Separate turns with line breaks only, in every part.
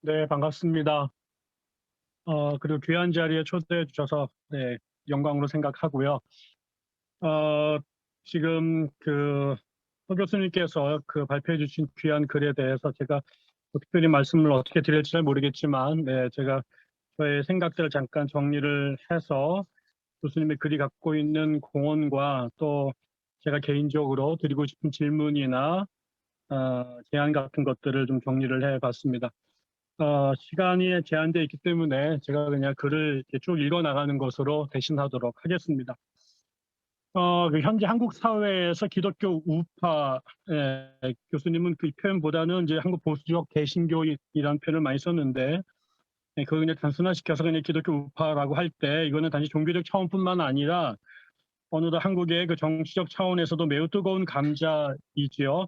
네, 반갑습니다. 그리고 귀한 자리에 초대해 주셔서 네, 영광으로 생각하고요. 어, 지금 서 교수님께서 발표해 주신 귀한 글에 대해서 제가 특별히 말씀을 어떻게 드릴지 잘 모르겠지만, 네, 제가 저의 생각들을 잠깐 정리를 해서 교수님의 글이 갖고 있는 공헌과 또 제가 개인적으로 드리고 싶은 질문이나 제안 같은 것들을 좀 정리를 해 봤습니다. 시간이 제한되어 있기 때문에 제가 그냥 글을 이렇게 쭉 읽어 나가는 것으로 대신하도록 하겠습니다. 현재 한국 사회에서 기독교 우파, 교수님은 그 표현보다는 이제 한국 보수적 개신교이라는 표현을 많이 썼는데, 그걸 그냥 단순화시켜서 그냥 기독교 우파라고 할 때 이거는 단지 종교적 차원뿐만 아니라 어느덧 한국의 그 정치적 차원에서도 매우 뜨거운 감자이지요.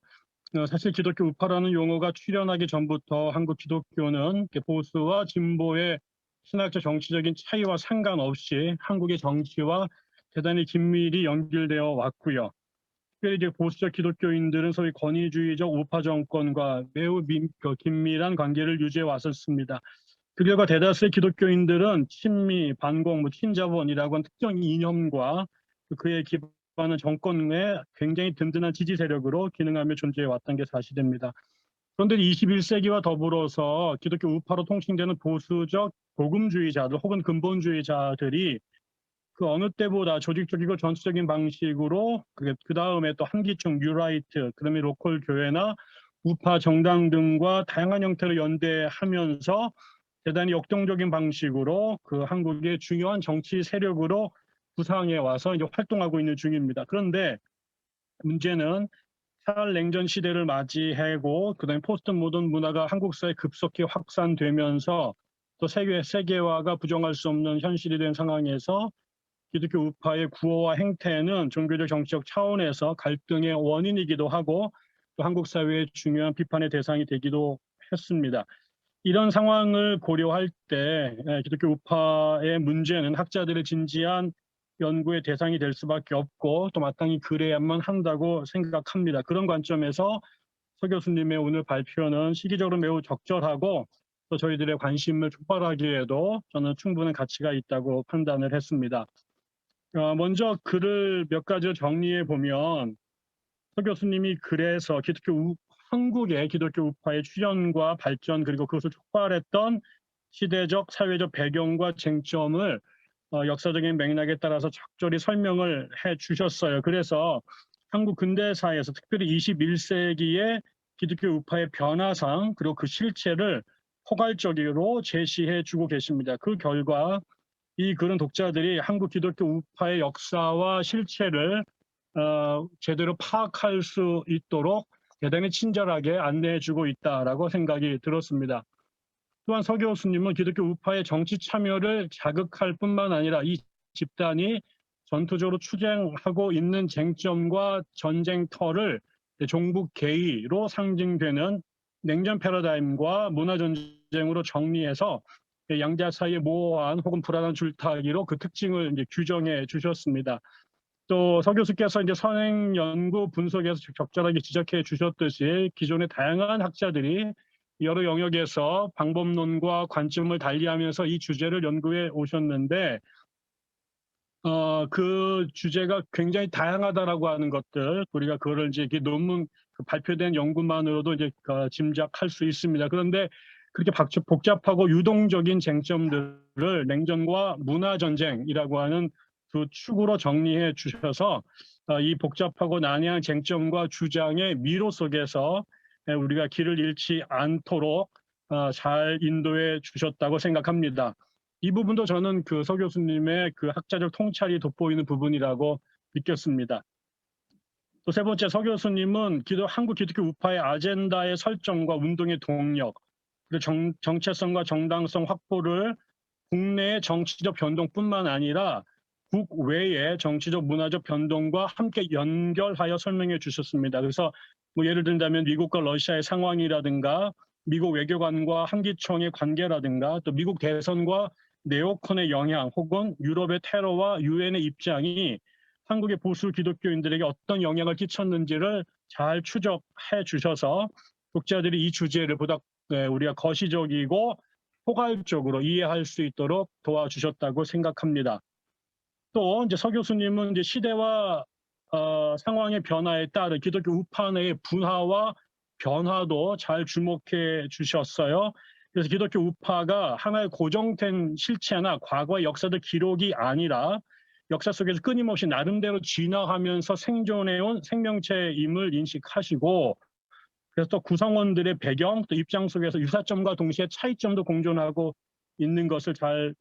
사실 기독교 우파라는 용어가 출현하기 전부터 한국 기독교는 보수와 진보의 신학적 정치적인 차이와 상관없이 한국의 정치와 대단히 긴밀히 연결되어 왔고요. 특별히 이제 보수적 기독교인들은 소위 권위주의적 우파 정권과 매우 긴밀한 관계를 유지해 왔었습니다. 그 결과 대다수의 기독교인들은 친미, 반공, 친자본이라고 하는 특정 이념과 그에 기반한 정권 내 굉장히 든든한 지지 세력으로 기능하며 존재해 왔던 게 사실입니다. 그런데 21세기와 더불어서 기독교 우파로 통칭되는 보수적 복음주의자들 혹은 근본주의자들이 그 어느 때보다 조직적이고 전투적인 방식으로 그 다음에 또 한기총, 뉴라이트, 그다음에 로컬 교회나 우파 정당 등과 다양한 형태로 연대하면서 대단히 역동적인 방식으로 그 한국의 중요한 정치 세력으로 부상해 와서 이제 활동하고 있는 중입니다. 그런데 문제는 탈냉전 시대를 맞이하고 그다음에 포스트 모던 문화가 한국 사회에 급속히 확산되면서 또 세계화가 부정할 수 없는 현실이 된 상황에서 기독교 우파의 구호와 행태는 종교적 정치적 차원에서 갈등의 원인이기도 하고 또 한국 사회의 중요한 비판의 대상이 되기도 했습니다. 이런 상황을 고려할 때 기독교 우파의 문제는 학자들의 진지한 연구의 대상이 될 수밖에 없고 또 마땅히 그래야만 한다고 생각합니다. 그런 관점에서 서 교수님의 오늘 발표는 시기적으로 매우 적절하고 또 저희들의 관심을 촉발하기에도 저는 충분한 가치가 있다고 판단을 했습니다. 먼저 글을 몇 가지로 정리해 보면 서 교수님이 그래서 한국의 기독교 우파의 출현과 발전 그리고 그것을 촉발했던 시대적 사회적 배경과 쟁점을 역사적인 맥락에 따라서 적절히 설명을 해 주셨어요. 그래서 한국 근대사에서 특별히 21세기의 기독교 우파의 변화상 그리고 그 실체를 포괄적으로 제시해 주고 계십니다. 그 결과 이 글은 독자들이 한국 기독교 우파의 역사와 실체를 제대로 파악할 수 있도록 대단히 친절하게 안내해주고 있다라고 생각이 들었습니다. 또한 서 교수님은 기독교 우파의 정치 참여를 자극할 뿐만 아니라 이 집단이 전투적으로 투쟁하고 있는 쟁점과 전쟁터를 종북 개의로 상징되는 냉전 패러다임과 문화 전쟁으로 정리해서 양자 사이의 모호한 혹은 불안한 줄타기로 그 특징을 이제 규정해 주셨습니다. 또 서 교수께서 이제 선행 연구 분석에서 적절하게 지적해 주셨듯이 기존의 다양한 학자들이 여러 영역에서 방법론과 관점을 달리하면서 이 주제를 연구해 오셨는데 그 주제가 굉장히 다양하다라고 하는 것들 우리가 그거를 이제 이렇게 논문 발표된 연구만으로도 이제 짐작할 수 있습니다. 그런데 그렇게 복잡하고 유동적인 쟁점들을 냉전과 문화 전쟁이라고 하는 두 축으로 정리해 주셔서 이 복잡하고 난해한 쟁점과 주장의 미로 속에서 우리가 길을 잃지 않도록 잘 인도해 주셨다고 생각합니다. 이 부분도 저는 서 교수님의 그 학자적 통찰이 돋보이는 부분이라고 느꼈습니다. 또 세 번째, 서 교수님은 한국 기독교 우파의 아젠다의 설정과 운동의 동력, 그리고 정체성과 정당성 확보를 국내의 정치적 변동뿐만 아니라 국외의 정치적 문화적 변동과 함께 연결하여 설명해 주셨습니다. 그래서 뭐 예를 든다면 미국과 러시아의 상황이라든가 미국 외교관과 한기총의 관계라든가 또 미국 대선과 네오콘의 영향 혹은 유럽의 테러와 유엔의 입장이 한국의 보수 기독교인들에게 어떤 영향을 끼쳤는지를 잘 추적해 주셔서 독자들이 이 주제를 보다 네, 우리가 거시적이고 포괄적으로 이해할 수 있도록 도와주셨다고 생각합니다. 또 이제 서 교수님은 이제 시대와 상황의 변화에 따른 기독교 우파 내의 분화와 변화도 잘 주목해 주셨어요. 그래서 기독교 우파가 하나의 고정된 실체나 과거의 역사적 기록이 아니라 역사 속에서 끊임없이 나름대로 진화하면서 생존해온 생명체임을 인식하시고, 그래서 또 구성원들의 배경, 또 입장 속에서 유사점과 동시에 차이점도 공존하고 있는 것을 잘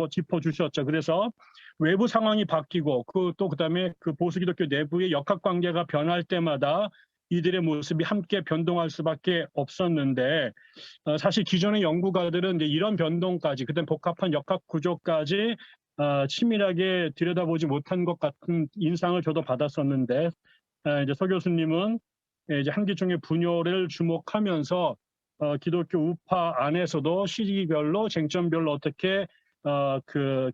짚어주셨죠. 그래서 외부 상황이 바뀌고 그다음에 그 보수 기독교 내부의 역학 관계가 변할 때마다 이들의 모습이 함께 변동할 수밖에 없었는데, 사실 기존의 연구가들은 이제 이런 변동까지, 그다음 복합한 역학 구조까지 치밀하게 들여다보지 못한 것 같은 인상을 저도 받았었는데, 이제 서 교수님은 이제 한기총의 분열을 주목하면서 기독교 우파 안에서도 시기별로 쟁점별로 어떻게 그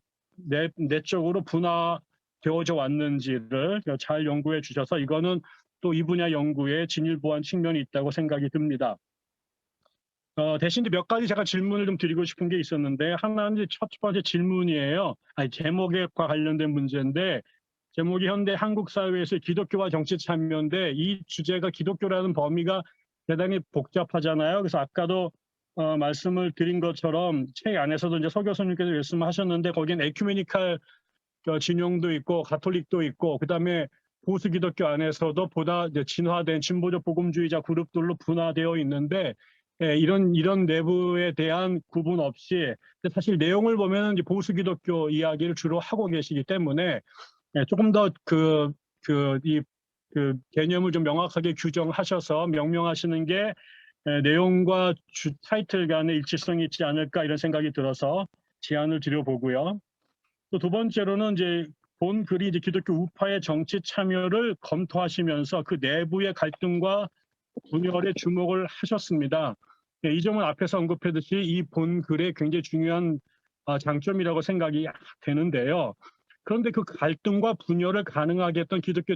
내적으로 분화되어져 왔는지를 잘 연구해 주셔서 이거는 또 이 분야 연구에 진일보한 측면이 있다고 생각이 듭니다. 대신 몇 가지 제가 질문을 좀 드리고 싶은 게 있었는데, 하나는 첫 번째 질문이에요. 제목과 관련된 문제인데, 제목이 현대 한국 사회에서의 기독교와 정치 참여인데, 이 주제가 기독교라는 범위가 대단히 복잡하잖아요. 그래서 아까도 말씀을 드린 것처럼 책 안에서도 이제 서 교수님께서 말씀하셨는데, 거기엔 에큐메니칼 진영도 있고 가톨릭도 있고, 그다음에 보수 기독교 안에서도 보다 진화된 진보적 복음주의자 그룹들로 분화되어 있는데, 이런 내부에 대한 구분 없이, 사실 내용을 보면 이제 보수 기독교 이야기를 주로 하고 계시기 때문에 조금 더 이 개념을 좀 명확하게 규정하셔서 명명하시는 게 내용과 타이틀 간의 일치성이 있지 않을까, 이런 생각이 들어서 제안을 드려보고요. 또 두 번째로는 이제 본 글이 이제 기독교 우파의 정치 참여를 검토하시면서 그 내부의 갈등과 분열에 주목을 하셨습니다. 이 점은 앞에서 언급했듯이 이 본 글의 굉장히 중요한 장점이라고 생각이 되는데요. 그런데 그 갈등과 분열을 가능하게 했던 기독교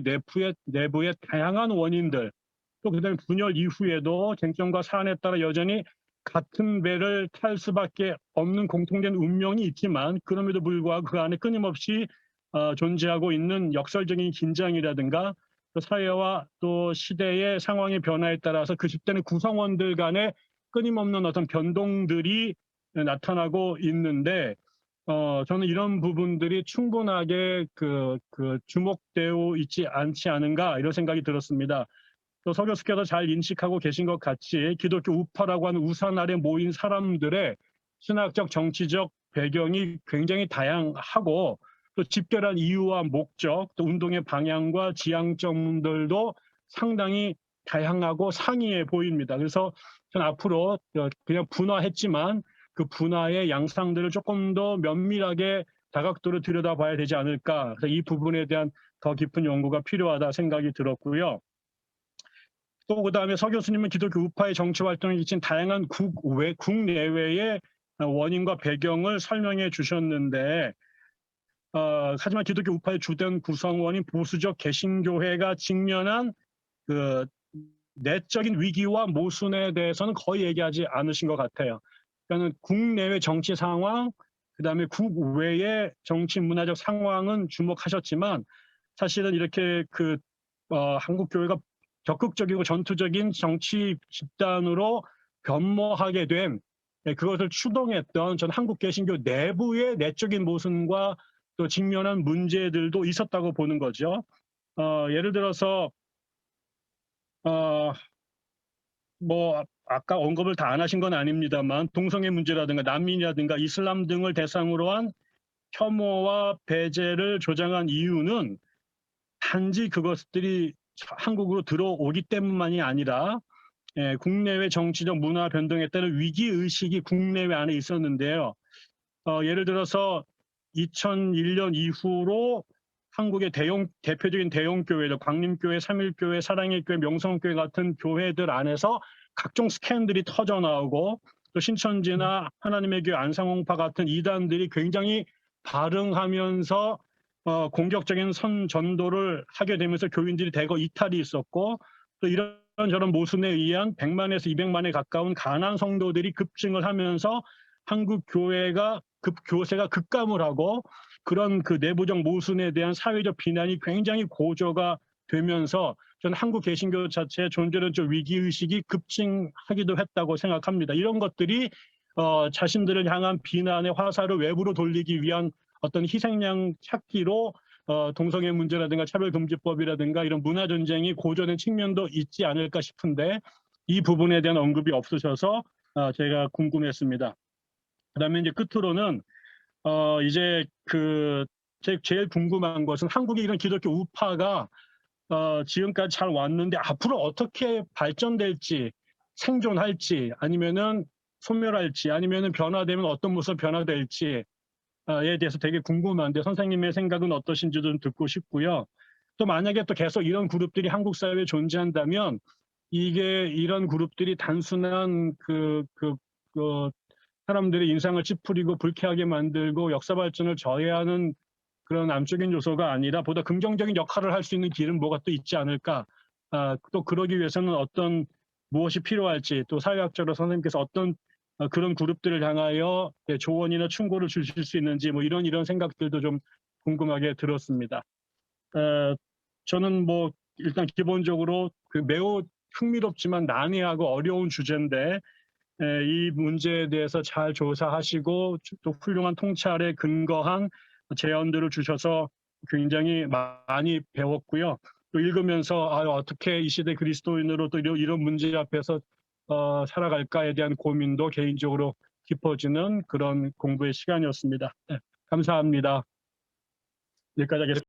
내부의 다양한 원인들, 또 그다음에 분열 이후에도 쟁점과 사안에 따라 여전히 같은 배를 탈 수밖에 없는 공통된 운명이 있지만, 그럼에도 불구하고 그 안에 끊임없이 존재하고 있는 역설적인 긴장이라든가, 또 사회와 또 시대의 상황의 변화에 따라서 그 집단의 구성원들 간에 끊임없는 어떤 변동들이 나타나고 있는데, 저는 이런 부분들이 충분하게 주목되어 있지 않지 않은가, 이런 생각이 들었습니다. 또 서 교수께서 잘 인식하고 계신 것 같이 기독교 우파라고 하는 우산 아래 모인 사람들의 신학적 정치적 배경이 굉장히 다양하고, 또 집결한 이유와 목적, 또 운동의 방향과 지향점들도 상당히 다양하고 상이해 보입니다. 그래서 저는 앞으로 그냥 분화했지만 그 분화의 양상들을 조금 더 면밀하게 다각도로 들여다봐야 되지 않을까, 그래서 이 부분에 대한 더 깊은 연구가 필요하다 생각이 들었고요. 또 그다음에 서 교수님은 기독교 우파의 정치 활동에 끼친 다양한 국내외의 원인과 배경을 설명해 주셨는데, 하지만 기독교 우파의 주된 구성원인 보수적 개신교회가 직면한 그 내적인 위기와 모순에 대해서는 거의 얘기하지 않으신 것 같아요. 그러니까 국내외 정치 상황, 그다음에 국외의 정치 문화적 상황은 주목하셨지만, 사실은 이렇게 한국 교회가 적극적이고 전투적인 정치 집단으로 변모하게 된, 그것을 추동했던 전 한국 개신교 내부의 내적인 모순과 또 직면한 문제들도 있었다고 보는 거죠. 예를 들어서 아까 언급을 다 안 하신 건 아닙니다만, 동성애 문제라든가 난민이라든가 이슬람 등을 대상으로 한 혐오와 배제를 조장한 이유는 단지 그것들이 한국으로 들어오기 때문만이 아니라 국내외 정치적 문화 변동에 따른 위기의식이 국내외 안에 있었는데요. 예를 들어서 2001년 이후로 한국의 대표적인 대형 교회들, 광림교회, 삼일교회, 사랑의 교회, 명성교회 같은 교회들 안에서 각종 스캔들이 터져 나오고, 또 신천지나 하나님의 교회, 안상홍파 같은 이단들이 굉장히 발흥하면서 공격적인 전도를 하게 되면서 교인들이 대거 이탈이 있었고, 또 이런 이런저런 모순에 의한 100만에서 200만에 가까운 가난 성도들이 급증을 하면서 한국 교회가 교세가 급감을 하고 그런 그 내부적 모순에 대한 사회적 비난이 굉장히 고조가 되면서 저는 한국 개신교 자체의 존재론적 위기의식이 급증하기도 했다고 생각합니다. 이런 것들이 자신들을 향한 비난의 화살을 외부로 돌리기 위한 어떤 희생양 찾기로 동성애 문제라든가 차별금지법이라든가 이런 문화전쟁이 고조된 측면도 있지 않을까 싶은데 이 부분에 대한 언급이 없으셔서 제가 궁금했습니다. 그다음에 이제 끝으로는 이제 제일 궁금한 것은 한국의 이런 기독교 우파가 지금까지 잘 왔는데 앞으로 어떻게 발전될지, 생존할지, 아니면은 소멸할지, 아니면은 변화되면 어떤 모습 변화될지에 대해서 되게 궁금한데 선생님의 생각은 어떠신지 좀 듣고 싶고요. 또 만약에 또 계속 이런 그룹들이 한국 사회에 존재한다면 이런 그룹들이 단순한 사람들의 인상을 찌푸리고 불쾌하게 만들고 역사 발전을 저해하는 그런 암적인 요소가 아니라 보다 긍정적인 역할을 할 수 있는 길은 뭐가 또 있지 않을까. 또 그러기 위해서는 무엇이 필요할지 또 사회학적으로 선생님께서 어떤 그런 그룹들을 향하여 조언이나 충고를 주실 수 있는지 뭐 이런 생각들도 좀 궁금하게 들었습니다. 저는 뭐 일단 기본적으로 매우 흥미롭지만 난해하고 어려운 주제인데 이 문제에 대해서 잘 조사하시고 또 훌륭한 통찰에 근거한 제언들을 주셔서 굉장히 많이 배웠고요. 또 읽으면서 어떻게 이 시대 그리스도인으로 또 이런 문제 앞에서 살아갈까에 대한 고민도 개인적으로 깊어지는 그런 공부의 시간이었습니다. 네, 감사합니다. 여기까지 하겠습니다.